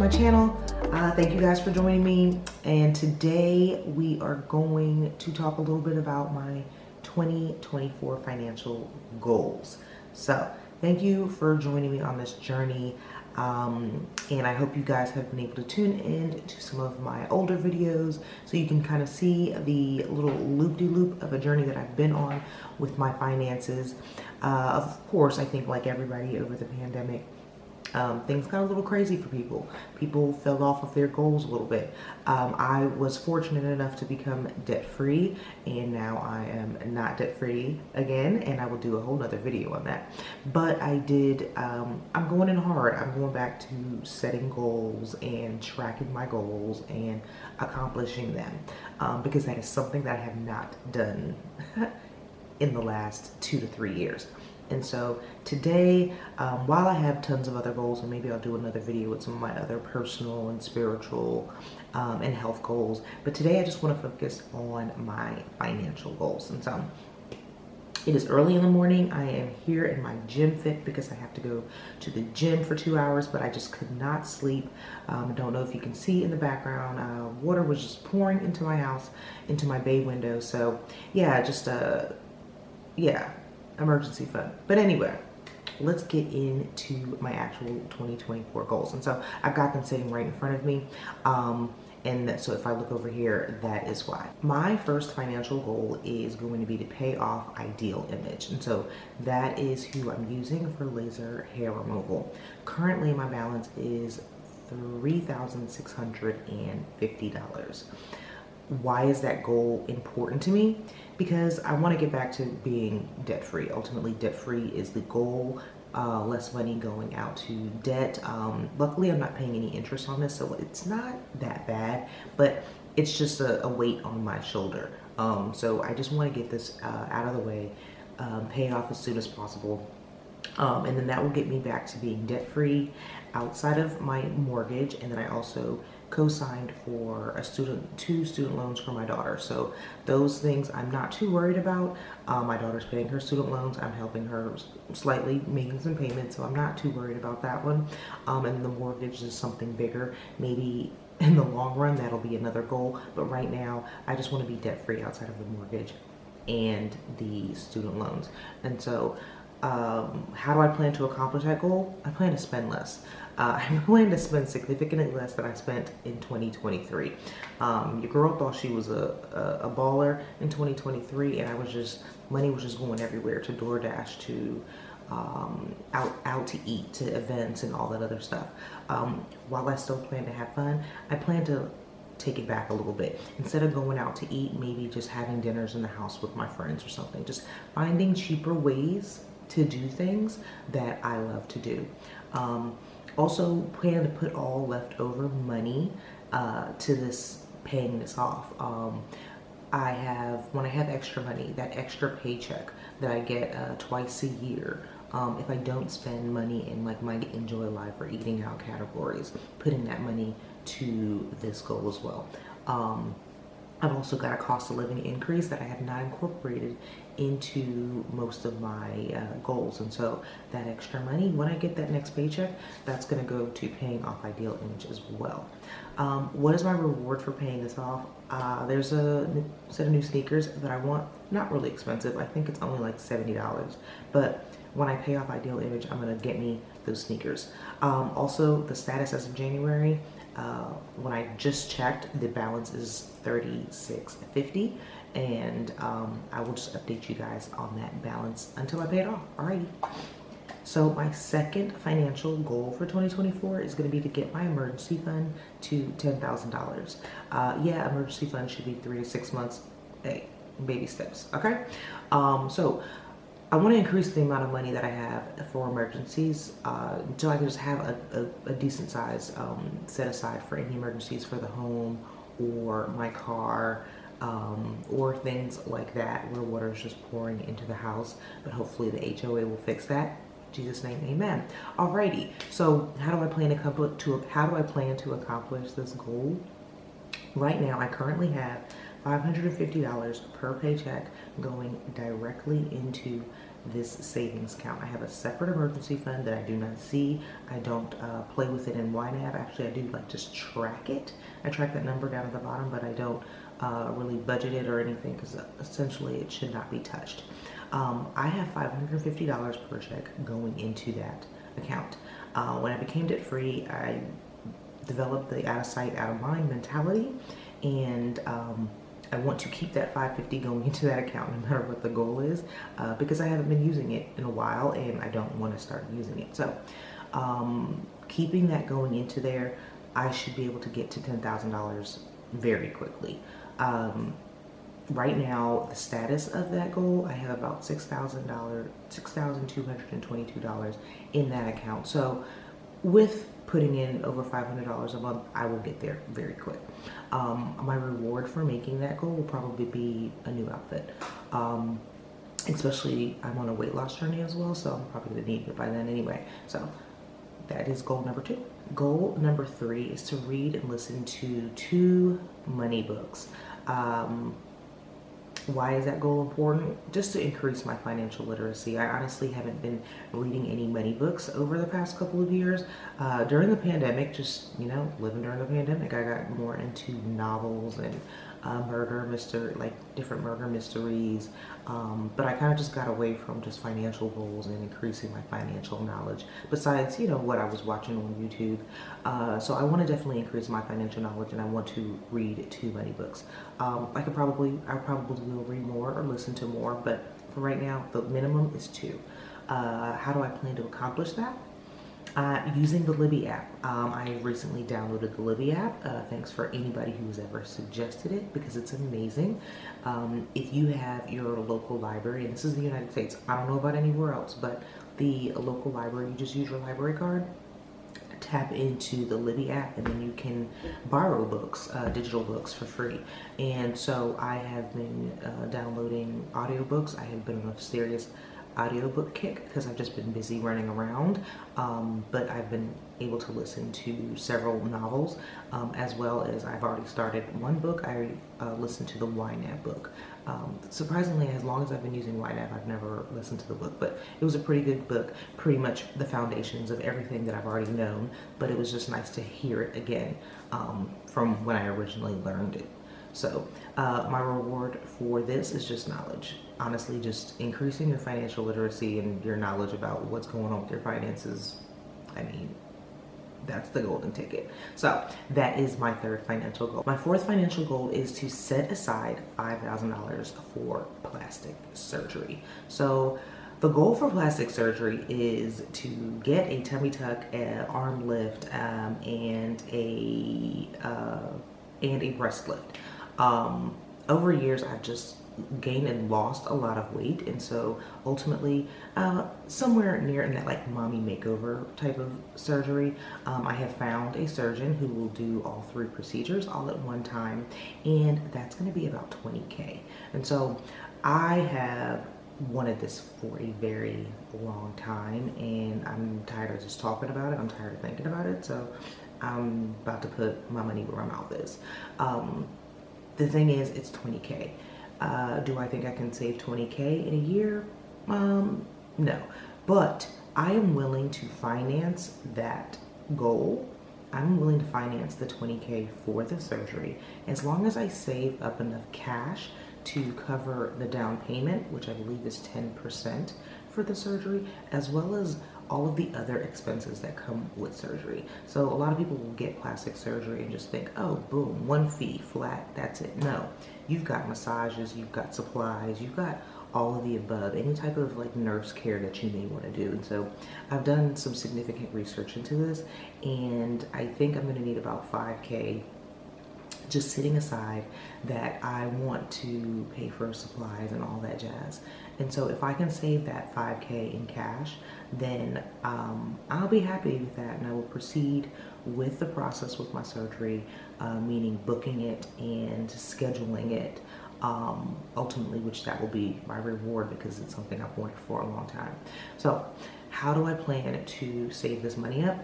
my channel. Thank you guys for joining me. And today we are going to talk a little bit about my 2024 financial goals. So thank you for joining me on this journey. And I hope you guys have been able to tune in to some of my older videos so you can kind of see the little loop-de-loop of a journey that I've been on with my finances. Of course, I think like everybody over the pandemic, things got a little crazy for people. People fell off of their goals a little bit. I was fortunate enough to become debt-free, and now I am not debt-free again, and I will do a whole nother video on that. But I did, I'm going in hard. I'm going back to setting goals and tracking my goals and accomplishing them, because that is something that I have not done in the last 2 to 3 years. And so today, while I have tons of other goals, and maybe I'll do another video with some of my other personal and spiritual and health goals, but today I just want to focus on my financial goals. And so it is early in the morning. I am here in my gym fit because I have to go to the gym for 2 hours, but I just could not sleep. I don't know if you can see in the background, water was just pouring into my house, into my bay window. So yeah, just emergency fund. But anyway, let's get into my actual 2024 goals. And so I've got them sitting right in front of me. So if I look over here, that is why. My first financial goal is going to be to pay off Ideal Image. And so that is who I'm using for laser hair removal. Currently, my balance is $3,650. Why is that goal important to me? Because I want to get back to being debt-free. Ultimately, debt-free is the goal. Less money going out to debt. Luckily, I'm not paying any interest on this, so it's not that bad, but it's just a weight on my shoulder. So I just want to get this out of the way, pay it off as soon as possible. And then that will get me back to being debt-free outside of my mortgage. And then I also co-signed for two student loans for my daughter. So those things I'm not too worried about. My daughter's paying her student loans. I'm helping her slightly, making some payments. So I'm not too worried about that one. And the mortgage is something bigger. Maybe in the long run, that'll be another goal. But right now, I just want to be debt-free outside of the mortgage and the student loans. And so how do I plan to accomplish that goal? I plan to spend less. I plan to spend significantly less than I spent in 2023. Your girl thought she was a baller in 2023, and money was just going everywhere, to DoorDash, to out to eat, to events and all that other stuff. While I still plan to have fun, I plan to take it back a little bit. Instead of going out to eat, maybe just having dinners in the house with my friends or something. Just finding cheaper ways to do things that I love to do. Also plan to put all leftover money to paying this off. When I have extra money, that extra paycheck that I get twice a year, if I don't spend money in like my enjoy life or eating out categories, putting that money to this goal as well. I've also got a cost of living increase that I have not incorporated into most of my goals. And so that extra money, when I get that next paycheck, that's gonna go to paying off Ideal Image as well. What is my reward for paying this off? There's a set of new sneakers that I want, not really expensive. I think it's only like $70, but when I pay off Ideal Image, I'm gonna get me those sneakers. Also, the status as of January, when I just checked, the balance is $3,650, and I will just update you guys on that balance until I pay it off. Alrighty. So my second financial goal for 2024 is going to be to get my emergency fund to $10,000. Yeah, emergency fund should be 3 to 6 months. Hey, baby steps. Okay. So I want to increase the amount of money that I have for emergencies until I can just have a decent size set aside for any emergencies for the home or my car, or things like that where water is just pouring into the house. But hopefully the HOA will fix that. In Jesus' name, amen. Alrighty. So how do I plan to accomplish this goal? Right now, I currently have $550 per paycheck going directly into this savings account. I have a separate emergency fund that I do not see. I don't play with it in YNAB. Actually, I do like just track it. I track that number down at the bottom, but I don't really budget it or anything because essentially it should not be touched. I have $550 per check going into that account. When I became debt free, I developed the out of sight, out of mind mentality, and I want to keep that $550 going into that account no matter what the goal is, because I haven't been using it in a while and I don't want to start using it. So keeping that going into there, I should be able to get to $10,000 very quickly. Right now, the status of that goal, I have about $6,222 in that account. So with putting in over $500 a month, I will get there very quick. My reward for making that goal will probably be a new outfit. Especially, I'm on a weight loss journey as well, so I'm probably gonna need it by then anyway. So that is goal number 2. Goal number 3 is to read and listen to 2 money books. Why is that goal important? Just to increase my financial literacy. I honestly haven't been reading any money books over the past couple of years. During the pandemic, just, living during the pandemic, I got more into novels and different murder mysteries. But I kind of just got away from just financial goals and increasing my financial knowledge, besides, what I was watching on YouTube. So I want to definitely increase my financial knowledge, and I want to read 2 money books. I probably will read more or listen to more, but for right now, the minimum is 2. How do I plan to accomplish that? Using the Libby app. I recently downloaded the Libby app. Thanks for anybody who has ever suggested it, because it's amazing. If you have your local library, and this is the United States, I don't know about anywhere else, but the local library, you just use your library card, tap into the Libby app, and then you can borrow books, digital books, for free. And so I have been downloading audiobooks. I have been on a serious audiobook kick because I've just been busy running around, but I've been able to listen to several novels, as well as I've already started one book. I listened to the YNAB book. Surprisingly, as long as I've been using YNAB, I've never listened to the book, but it was a pretty good book, pretty much the foundations of everything that I've already known, but it was just nice to hear it again from when I originally learned it. So my reward for this is just knowledge. Honestly, just increasing your financial literacy and your knowledge about what's going on with your finances. I mean, that's the golden ticket. So that is my 3rd financial goal. My 4th financial goal is to set aside $5,000 for plastic surgery. So the goal for plastic surgery is to get a tummy tuck, an arm lift, and a breast lift. Over years, I've just gained and lost a lot of weight, and so ultimately, somewhere near in that mommy makeover type of surgery, I have found a surgeon who will do all 3 procedures all at one time, and that's going to be about $20K. And so I have wanted this for a very long time, and I'm tired of just talking about it. I'm tired of thinking about it, so I'm about to put my money where my mouth is. The thing is, it's $20K. Do I think I can save $20K in a year? No. But I am willing to finance that goal. I'm willing to finance the $20K for the surgery as long as I save up enough cash to cover the down payment, which I believe is 10% for the surgery, as well as all of the other expenses that come with surgery. So a lot of people will get plastic surgery and just think, oh, boom, one fee, flat, that's it. No, you've got massages, you've got supplies, you've got all of the above, any type of nurse care that you may want to do. And so I've done some significant research into this, and I think I'm going to need about $5K just sitting aside that I want to pay for supplies and all that jazz. And so if I can save that $5K in cash, then I'll be happy with that, and I will proceed with the process with my surgery, meaning booking it and scheduling it, ultimately, which that will be my reward because it's something I've wanted for a long time. So how do I plan to save this money up?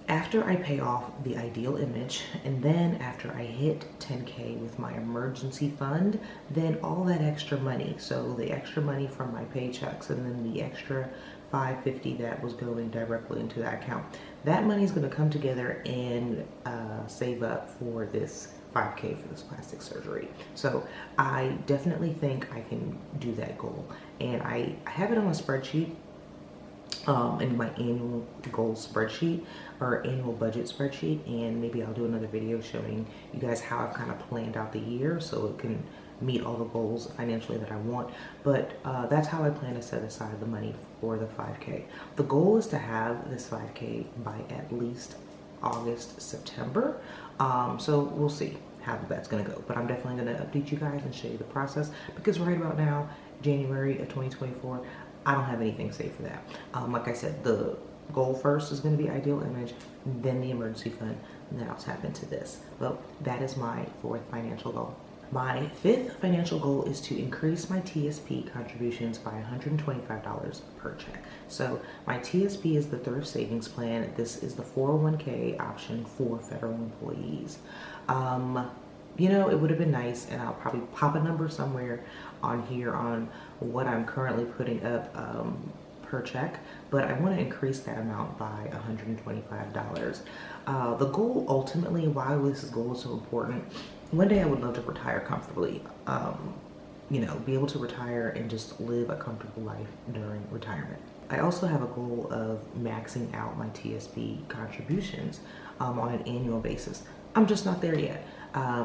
After I pay off the ideal image, and then after I hit 10K with my emergency fund, then all that extra money, so the extra money from my paychecks and then the extra $550 that was going directly into that account, that money is going to come together and save up for this 5K for this plastic surgery. So I definitely think I can do that goal, and I have it on a spreadsheet, in my annual goal spreadsheet or annual budget spreadsheet, and maybe I'll do another video showing you guys how I've kind of planned out the year so it can meet all the goals financially that I want. But that's how I plan to set aside the money for the 5K. The goal is to have this 5K by at least August, September. So we'll see how that's gonna go, but I'm definitely gonna update you guys and show you the process, because right about now, January of 2024, I don't have anything saved for that. Like I said, the goal first is going to be ideal image, then the emergency fund, and then I'll tap into this. Well, that is my 4th financial goal. My 5th financial goal is to increase my TSP contributions by $125 per check. So my TSP is the thrift savings plan. This is the 401k option for federal employees. You know, it would have been nice, and I'll probably pop a number somewhere on here on what I'm currently putting up per check, but I want to increase that amount by $125. The goal ultimately, why this goal is so important, one day I would love to retire comfortably, you know, be able to retire and just live a comfortable life during retirement. I also have a goal of maxing out my TSP contributions on an annual basis. I'm just not there yet. I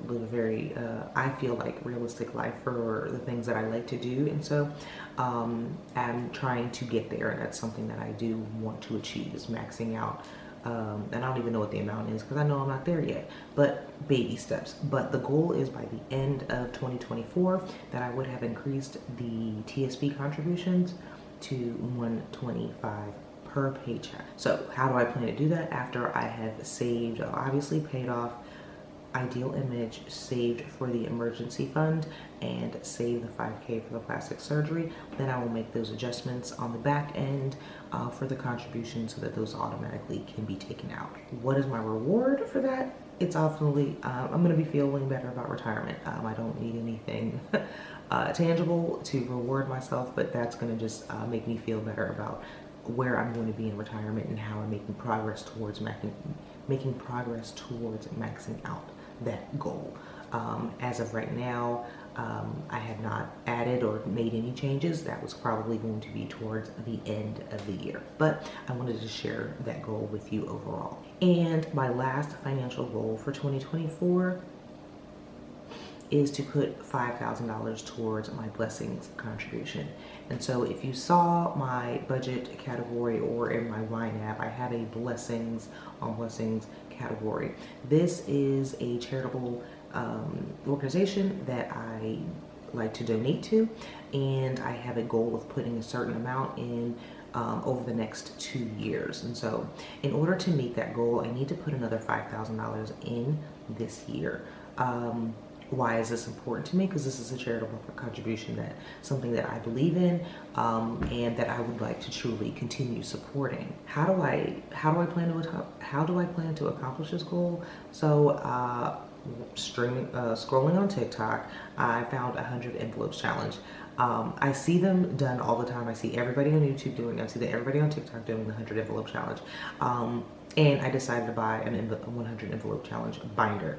live a very, I feel like, realistic life for the things that I like to do. And so I'm trying to get there. And that's something that I do want to achieve, is maxing out. And I don't even know what the amount is because I know I'm not there yet, but baby steps. But the goal is by the end of 2024 that I would have increased the TSP contributions to $125 per paycheck. So how do I plan to do that? After I have saved, obviously paid off ideal image, saved for the emergency fund, and save the 5K for the plastic surgery, then I will make those adjustments on the back end for the contribution so that those automatically can be taken out. What is my reward for that? It's ultimately, I'm going to be feeling better about retirement. I don't need anything tangible to reward myself, but that's going to just make me feel better about where I'm going to be in retirement and how I'm making progress towards maxing out that goal. As of right now, I have not added or made any changes. That was probably going to be towards the end of the year, but I wanted to share that goal with you overall. And my last financial goal for 2024 is to put $5,000 towards my blessings contribution. And so if you saw my budget category or in my YNAB, I have a blessings on blessings category. This is a charitable organization that I like to donate to, and I have a goal of putting a certain amount in over the next 2 years. And so in order to meet that goal, I need to put another $5,000 in this year. Why is this important to me? Because this is a charitable contribution, that something that I believe in, and that I would like to truly continue supporting. How do I plan to accomplish this goal? So scrolling on TikTok, I found 100 envelopes challenge. I see them done all the time. I see everybody on YouTube doing it. I see that everybody on TikTok doing the 100 envelope challenge. And I decided to buy a 100 envelope challenge binder.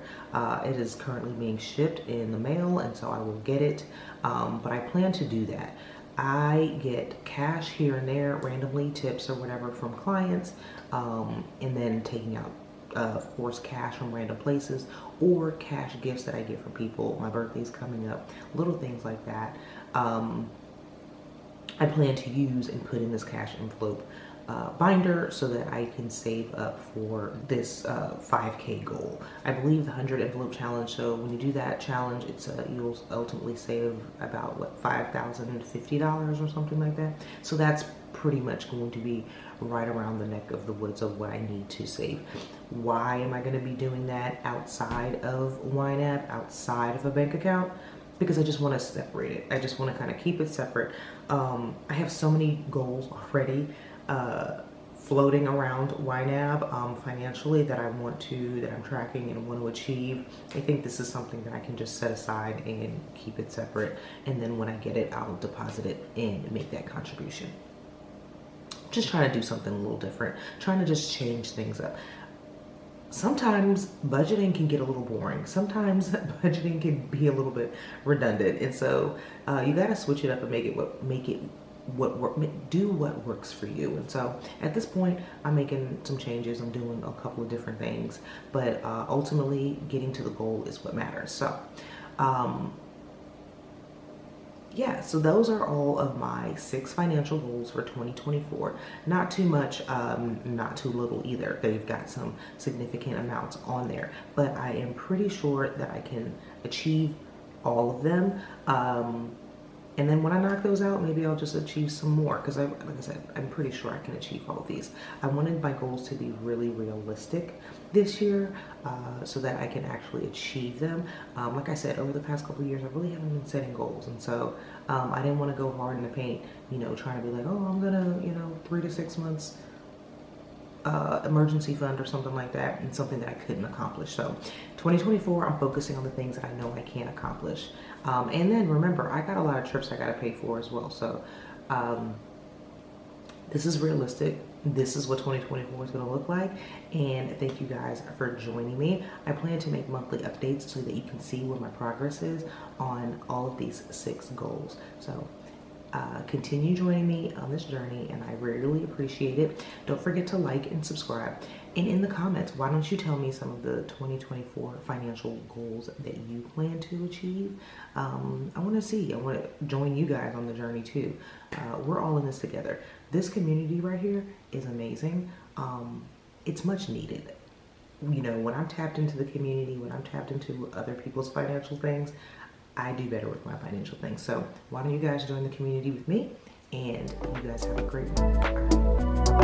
It is currently being shipped in the mail, and so I will get it. But I plan to do that. I get cash here and there, randomly, tips or whatever from clients, and then taking out, of course, cash from random places, or cash gifts that I get from people. My birthday's coming up, little things like that. I plan to use and put in this cash envelope binder so that I can save up for this 5K goal. I believe the 100 envelope challenge, so when you do that challenge, it's you'll ultimately save about, what, $5,050 or something like that. So that's pretty much going to be right around the neck of the woods of what I need to save. Why am I going to be doing that outside of YNAB, outside of a bank account? Because I just want to separate it. I just want to kind of keep it separate. I have so many goals already floating around YNAB financially that I'm tracking and want to achieve. I think this is something that I can just set aside and keep it separate. And then when I get it, I'll deposit it in and make that contribution. Just trying to do something a little different, trying to just change things up. Sometimes budgeting can get a little boring. Sometimes budgeting can be a little bit redundant. And so you got to switch it up and do what works for you. And so at this point, I'm making some changes. I'm doing a couple of different things, but ultimately getting to the goal is what matters. So yeah, so those are all of my 6 financial goals for 2024. Not too much, not too little either. They've got some significant amounts on there, but I am pretty sure that I can achieve all of them. And then when I knock those out, maybe I'll just achieve some more, because like I said, I'm pretty sure I can achieve all of these. I wanted my goals to be really realistic this year so that I can actually achieve them. Like I said, over the past couple of years, I really haven't been setting goals. And so I didn't want to go hard in the paint, trying to be like, oh, I'm going to, 3 to 6 months emergency fund or something like that, and something that I couldn't accomplish. So 2024, I'm focusing on the things that I know I can accomplish. And then remember, I got a lot of trips I got to pay for as well. So this is realistic. This is what 2024 is going to look like. And thank you guys for joining me. I plan to make monthly updates so that you can see where my progress is on all of these 6 goals. So continue joining me on this journey, and I really appreciate it. Don't forget to like and subscribe. And in the comments, why don't you tell me some of the 2024 financial goals that you plan to achieve? I want to see. I want to join you guys on the journey too. We're all in this together. This community right here is amazing. It's much needed. When I'm tapped into the community, when I'm tapped into other people's financial things, I do better with my financial things. So why don't you guys join the community with me, and you guys have a great one. All right.